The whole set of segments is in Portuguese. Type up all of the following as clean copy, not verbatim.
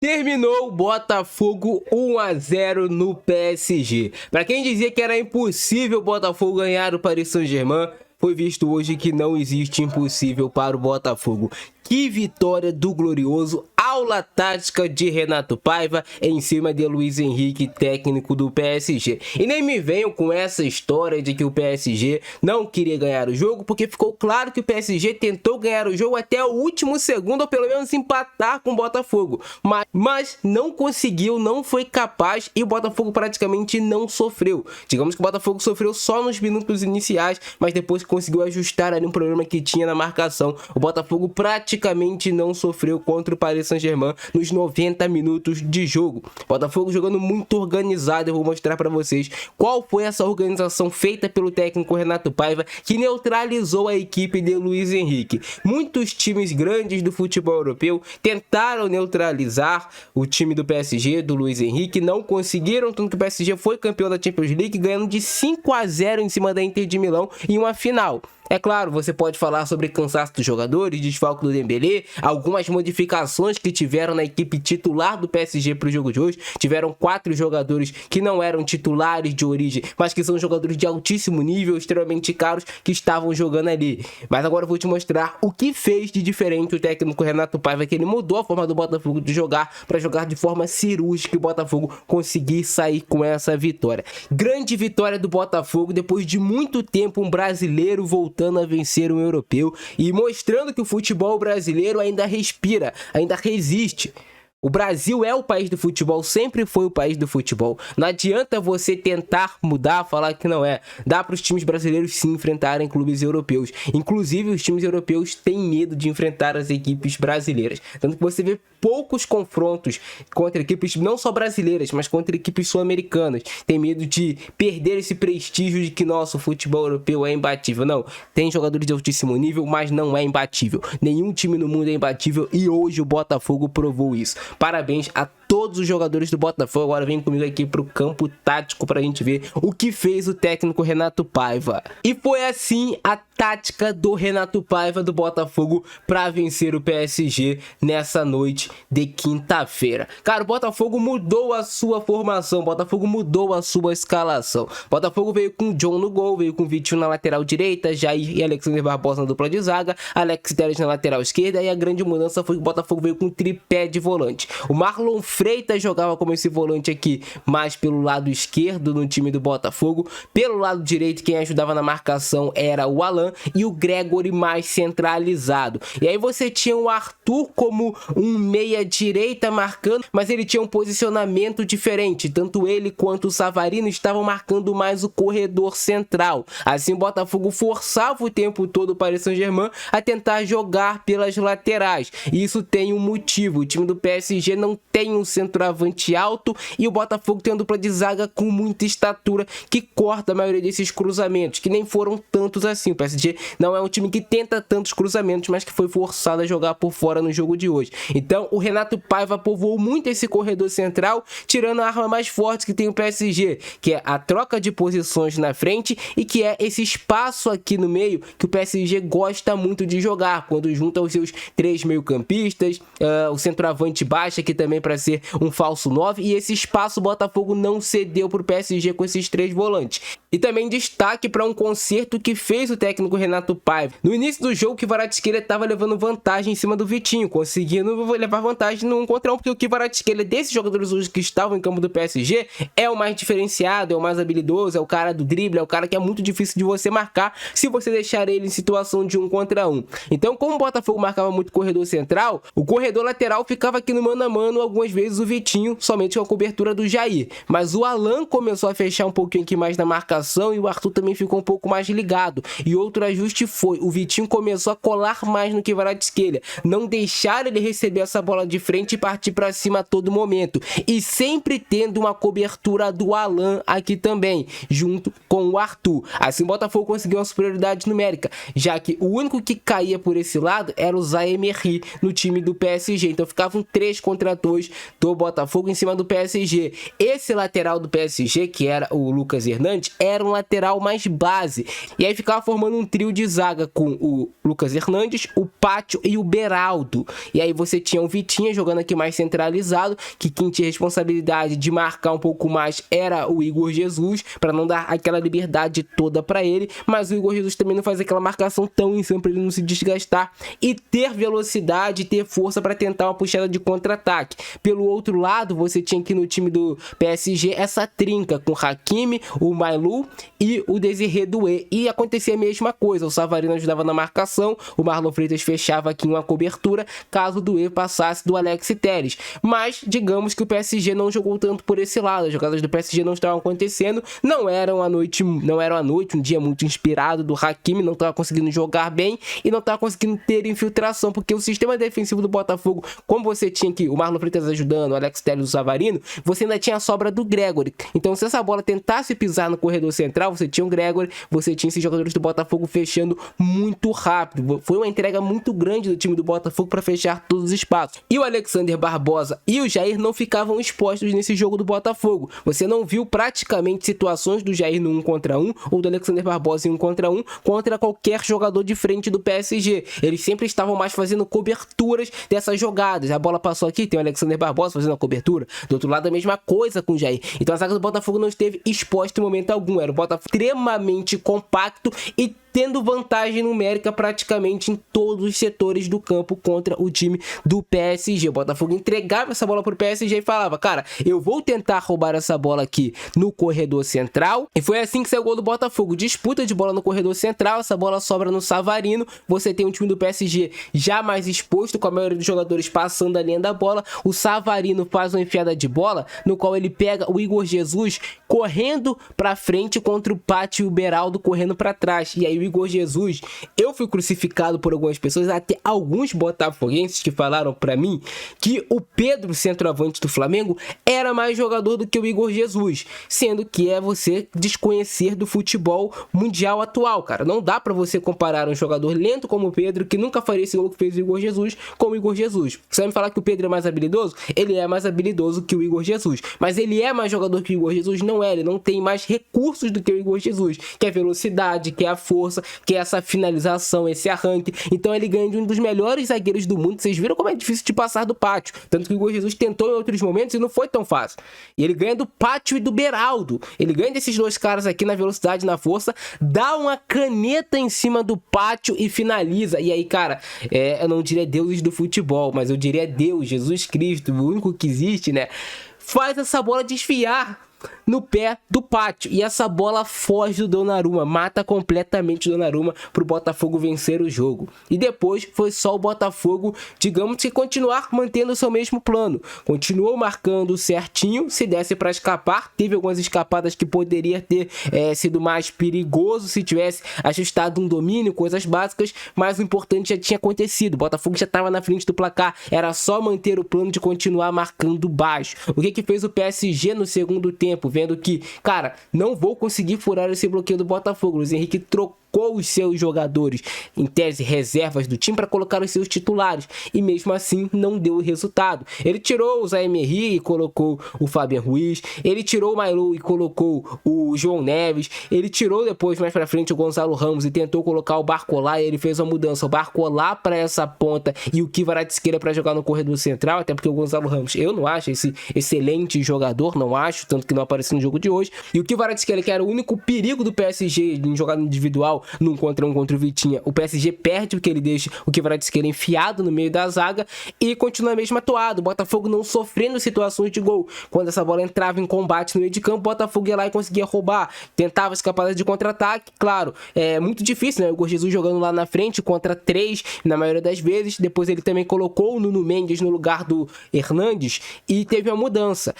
Terminou o Botafogo 1-0 no PSG. Para quem dizia que era impossível o Botafogo ganhar o Paris Saint-Germain, foi visto hoje que não existe impossível para o Botafogo. Que vitória do glorioso, aula tática de Renato Paiva em cima de Luiz Henrique, técnico do PSG. E nem me venham com essa história de que o PSG não queria ganhar o jogo, porque ficou claro que o PSG tentou ganhar o jogo até o último segundo, ou pelo menos empatar com o Botafogo. Mas não conseguiu, não foi capaz, e o Botafogo praticamente não sofreu. Digamos que o Botafogo sofreu só nos minutos iniciais, mas depois conseguiu ajustar ali um problema que tinha na marcação. O Botafogo praticamente não sofreu contra o Paris Saint-Germain nos 90 minutos de jogo. Botafogo jogando muito organizado. Eu vou mostrar para vocês qual foi essa organização feita pelo técnico Renato Paiva, que neutralizou a equipe de Luiz Henrique. Muitos times grandes do futebol europeu tentaram neutralizar o time do PSG, do Luiz Henrique, não conseguiram, tanto que o PSG foi campeão da Champions League, ganhando de 5-0 em cima da Inter de Milão em uma final. É claro, você pode falar sobre cansaço dos jogadores, desfalque do Dembélé, algumas modificações que tiveram na equipe titular do PSG para o jogo de hoje. Tiveram 4 jogadores que não eram titulares de origem, mas que são jogadores de altíssimo nível, extremamente caros, que estavam jogando ali. Mas agora eu vou te mostrar o que fez de diferente o técnico Renato Paiva, que ele mudou a forma do Botafogo de jogar para jogar de forma cirúrgica e o Botafogo conseguir sair com essa vitória. Grande vitória do Botafogo, depois de muito tempo um brasileiro voltando a vencer um europeu e mostrando que o futebol brasileiro ainda respira, ainda resiste. O Brasil é o país do futebol, sempre foi o país do futebol. Não adianta você tentar mudar, falar que não é. Dá para os times brasileiros sim enfrentarem clubes europeus. Inclusive, os times europeus têm medo de enfrentar as equipes brasileiras. Tanto que você vê poucos confrontos contra equipes não só brasileiras, mas contra equipes sul-americanas. Tem medo de perder esse prestígio de que nosso futebol europeu é imbatível. Não, tem jogadores de altíssimo nível, mas não é imbatível. Nenhum time no mundo é imbatível e hoje o Botafogo provou isso. Parabéns a todos os jogadores do Botafogo. Agora vem comigo aqui pro campo tático pra gente ver o que fez o técnico Renato Paiva. E foi assim a tática do Renato Paiva do Botafogo para vencer o PSG nessa noite de quinta-feira. Cara, o Botafogo mudou a sua formação, o Botafogo mudou a sua escalação. O Botafogo veio com o John no gol, veio com o Vitinho na lateral direita, Jair e Alexander Barbosa na dupla de zaga, Alex Telles na lateral esquerda, e a grande mudança foi que o Botafogo veio com um tripé de volante. O Marlon Freitas jogava como esse volante aqui, mais pelo lado esquerdo no time do Botafogo. Pelo lado direito, quem ajudava na marcação era o Alan e o Gregory mais centralizado. E aí você tinha o Arthur como um meia-direita marcando, mas ele tinha um posicionamento diferente. Tanto ele quanto o Savarino estavam marcando mais o corredor central. Assim o Botafogo forçava o tempo todo o Paris Saint-Germain a tentar jogar pelas laterais. E isso tem um motivo. O time do PSG não tem um centroavante alto e o Botafogo tem uma dupla de zaga com muita estatura que corta a maioria desses cruzamentos, que nem foram tantos assim. O PSG não é um time que tenta tantos cruzamentos, mas que foi forçado a jogar por fora no jogo de hoje. Então o Renato Paiva povoou muito esse corredor central, tirando a arma mais forte que tem o PSG, que é a troca de posições na frente e que é esse espaço aqui no meio que o PSG gosta muito de jogar, quando junta os seus 3 meio-campistas, o centroavante baixa aqui também para ser um falso 9, e esse espaço o Botafogo não cedeu para o PSG com esses 3 volantes. E também destaque para um conserto que fez o técnico Renato Paiva. No início do jogo, o Kvaratskhelia estava levando vantagem em cima do Vitinho, conseguindo levar vantagem no 1 contra 1, porque o Kvaratskhelia, desses jogadores hoje que estavam em campo do PSG, é o mais diferenciado, é o mais habilidoso, é o cara do drible, é o cara que é muito difícil de você marcar se você deixar ele em situação de 1 contra 1. Então, como o Botafogo marcava muito corredor central, o corredor lateral ficava aqui no mano a mano, algumas vezes o Vitinho, somente com a cobertura do Jair. Mas o Alan começou a fechar um pouquinho aqui mais na marcação e o Arthur também ficou um pouco mais ligado. E outro ajuste foi, o Vitinho começou a colar mais no Kvaratskhelia, não deixar ele receber essa bola de frente e partir para cima a todo momento. E sempre tendo uma cobertura do Alan aqui também, junto com o Arthur. Assim o Botafogo conseguiu uma superioridade numérica, já que o único que caía por esse lado era o Zaïre Emery no time do PSG. Então ficava um 3 contra 2 do Botafogo em cima do PSG. Esse lateral do PSG, que era o Lucas Hernandes, era um lateral mais base. E aí ficava formando um trio de zaga com o Lucas Hernandes, o Pátio e o Beraldo. E aí você tinha o Vitinha jogando aqui mais centralizado, que quem tinha responsabilidade de marcar um pouco mais era o Igor Jesus, para não dar aquela liberdade toda para ele, mas o Igor Jesus também não faz aquela marcação tão em cima para ele não se desgastar e ter velocidade, ter força para tentar uma puxada de contra-ataque. Pelo outro lado, você tinha aqui no time do PSG essa trinca com o Hakimi, o Mailu e o Desiré Doué, e acontecia a mesma coisa, o Savarino ajudava na marcação, o Marlon Freitas fechava aqui uma cobertura caso o Doué passasse do Alex Telles, mas digamos que o PSG não jogou tanto por esse lado, as jogadas do PSG não estavam acontecendo, não era a noite, um dia muito inspirado do Hakimi, não estava conseguindo jogar bem e não estava conseguindo ter infiltração, porque o sistema defensivo do Botafogo, como você tinha aqui o Marlon Freitas ajudando, o Alex Telles e o Savarino, você ainda tinha a sobra do Gregory, então se essa bola tentasse pisar no corredor central, você tinha o Gregory, você tinha esses jogadores do Botafogo fechando muito rápido, foi uma entrega muito grande do time do Botafogo para fechar todos os espaços, e o Alexander Barbosa e o Jair não ficavam expostos nesse jogo do Botafogo, você não viu praticamente situações do Jair no 1 contra 1 ou do Alexander Barbosa em 1 contra 1 contra qualquer jogador de frente do PSG, eles sempre estavam mais fazendo coberturas dessas jogadas, a bola passou aqui, tem o Alexander Barbosa fazendo a cobertura, do outro lado a mesma coisa com o Jair, então a zaga do Botafogo não esteve exposta em momento algum, era um Botafogo extremamente compacto e tendo vantagem numérica praticamente em todos os setores do campo contra o time do PSG. O Botafogo entregava essa bola pro PSG e falava, cara, eu vou tentar roubar essa bola aqui no corredor central, e foi assim que saiu o gol do Botafogo, disputa de bola no corredor central, essa bola sobra no Savarino, você tem um time do PSG já mais exposto, com a maioria dos jogadores passando a linha da bola, o Savarino faz uma enfiada de bola, no qual ele pega o Igor Jesus correndo pra frente contra o Pátio e o Beraldo correndo pra trás, e aí o Igor Jesus, eu fui crucificado por algumas pessoas, até alguns botafoguenses que falaram pra mim que o Pedro, centroavante do Flamengo, era mais jogador do que o Igor Jesus, sendo que é você desconhecer do futebol mundial atual, cara, não dá pra você comparar um jogador lento como o Pedro, que nunca faria esse gol que fez o Igor Jesus, com o Igor Jesus. Você vai me falar que o Pedro é mais habilidoso? Ele é mais habilidoso que o Igor Jesus, mas ele é mais jogador que o Igor Jesus? Não é, ele não tem mais recursos do que o Igor Jesus, que é a velocidade, que é a força, que é essa finalização, esse arranque. Então ele ganha de um dos melhores zagueiros do mundo. Vocês viram como é difícil de passar do Pátio, tanto que o Igor Jesus tentou em outros momentos e não foi tão fácil. E ele ganha do Pátio e do Beraldo, ele ganha desses dois caras aqui na velocidade, na força, dá uma caneta em cima do Pátio e finaliza. E aí, cara, eu não diria deuses do futebol, mas eu diria Deus, Jesus Cristo, o único que existe, né, faz essa bola desviar no pé do Pátio, e essa bola foge do Donnarumma, mata completamente o Donnarumma pro Botafogo vencer o jogo. E depois foi só o Botafogo, digamos que continuar mantendo o seu mesmo plano, continuou marcando certinho, se desse para escapar, teve algumas escapadas que poderia ter sido mais perigoso se tivesse ajustado um domínio, coisas básicas, mas o importante já tinha acontecido, o Botafogo já estava na frente do placar, era só manter o plano de continuar marcando baixo. O que fez o PSG no segundo tempo, vendo que, cara, não vou conseguir furar esse bloqueio do Botafogo, Luiz Henrique trocou os seus jogadores, em tese reservas do time, para colocar os seus titulares, e mesmo assim não deu resultado. Ele tirou o Zé Emery e colocou o Fabian Ruiz, ele tirou o Mailu e colocou o João Neves, ele tirou depois mais pra frente o Gonzalo Ramos e tentou colocar o Barcola, e ele fez uma mudança, o Barcola para essa ponta e o Kvaratskhelia para jogar no corredor central, até porque o Gonzalo Ramos eu não acho esse excelente jogador, não acho, tanto que não apareceu no jogo de hoje, e o Kvaratskhelia, que era o único perigo do PSG em jogada individual, num contra um contra o Vitinha, o PSG perde porque ele deixa o Kvaratskhelia enfiado no meio da zaga e continua a mesma toada, o Botafogo não sofrendo situações de gol. Quando essa bola entrava em combate no meio de campo, o Botafogo ia lá e conseguia roubar, tentava escapar de contra-ataque, claro, é muito difícil, né, o Igor Jesus jogando lá na frente contra 3 na maioria das vezes. Depois ele também colocou o Nuno Mendes no lugar do Hernandes e teve uma mudança,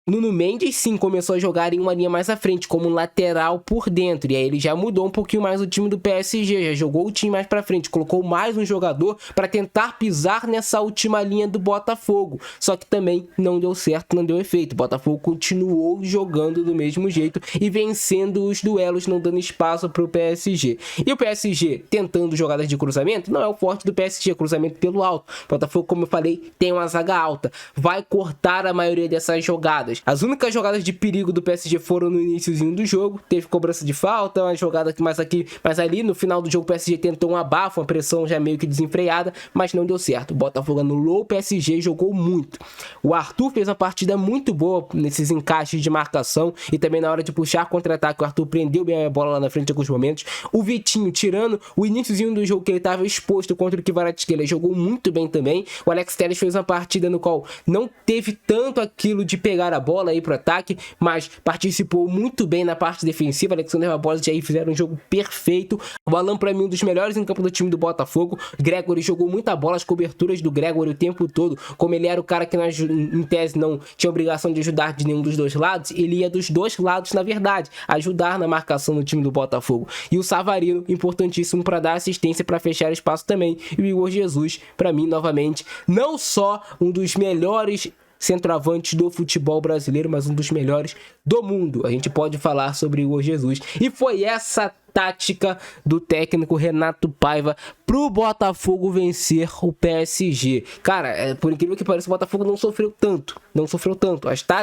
Nuno Mendes sim começou a jogar em uma linha mais à frente, como lateral por dentro, e aí ele já mudou um pouquinho mais o time do PSG, já jogou o time mais pra frente, colocou mais um jogador para tentar pisar nessa última linha do Botafogo, só que também não deu certo, não deu efeito. O Botafogo continuou jogando do mesmo jeito e vencendo os duelos, não dando espaço para o PSG. E o PSG tentando jogadas de cruzamento não é o forte do PSG, cruzamento pelo alto. O Botafogo, como eu falei, tem uma zaga alta, vai cortar a maioria dessas jogadas. As únicas jogadas de perigo do PSG foram no iniciozinho do jogo, teve cobrança de falta, uma jogada que mais aqui, mas ali no final do jogo o PSG tentou um abafo, uma pressão já meio que desenfreada, mas não deu certo. O Botafogo anulou o PSG e jogou muito. O Arthur fez uma partida muito boa nesses encaixes de marcação e também na hora de puxar contra-ataque, o Arthur prendeu bem a bola lá na frente em alguns momentos. O Vitinho, tirando o iniciozinho do jogo que ele estava exposto contra o Kvaratskhelia, ele jogou muito bem também. O Alex Telles fez uma partida no qual não teve tanto aquilo de pegar a bola aí pro ataque, mas participou muito bem na parte defensiva. Alexander Barbosa e Jair fizeram um jogo perfeito. O Alan, para mim, um dos melhores em campo do time do Botafogo. Gregory jogou muita bola, as coberturas do Gregory o tempo todo, como ele era o cara que em tese não tinha obrigação de ajudar de nenhum dos dois lados, ele ia dos dois lados, na verdade, ajudar na marcação do time do Botafogo. E o Savarino, importantíssimo para dar assistência, para fechar espaço também. E o Igor Jesus, para mim, novamente, não só um dos melhores centroavante do futebol brasileiro, mas um dos melhores do mundo. A gente pode falar sobre o Igor Jesus. E foi essa tática do técnico Renato Paiva pro Botafogo vencer o PSG. Cara, por incrível que pareça, o Botafogo não sofreu tanto.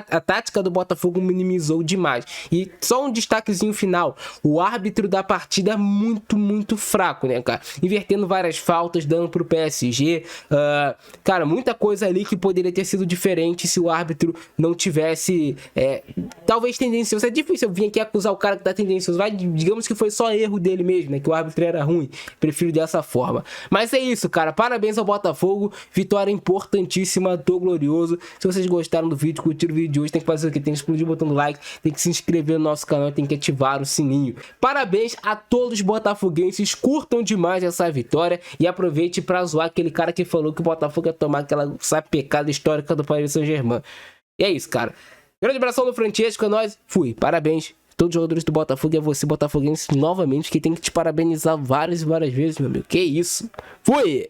A tática do Botafogo minimizou demais. E só um destaquezinho final. O árbitro da partida muito fraco, né, cara? Invertendo várias faltas, dando pro PSG. Cara, muita coisa ali que poderia ter sido diferente se o árbitro não tivesse, talvez tendencioso. É difícil eu vir aqui acusar o cara que tá tendencioso. Digamos que foi só erro dele mesmo, né? Que o árbitro era ruim. Prefiro dessa forma. Mas é isso, cara. Parabéns ao Botafogo. Vitória importantíssima do Glorioso. Se vocês gostaram do vídeo, curtiram o vídeo de hoje, tem que fazer o que? Tem que explodir o botão do like, tem que se inscrever no nosso canal, tem que ativar o sininho. Parabéns a todos os botafoguenses. Curtam demais essa vitória e aproveite pra zoar aquele cara que falou que o Botafogo ia tomar aquela sapecada histórica do Paris Saint-Germain. E é isso, cara. Grande abração do Francesco, é nóis. Fui. Parabéns. Todos os jogadores do Botafogo, é você, botafoguense, novamente, que tem que te parabenizar várias e várias vezes, meu amigo. Que isso? Fui!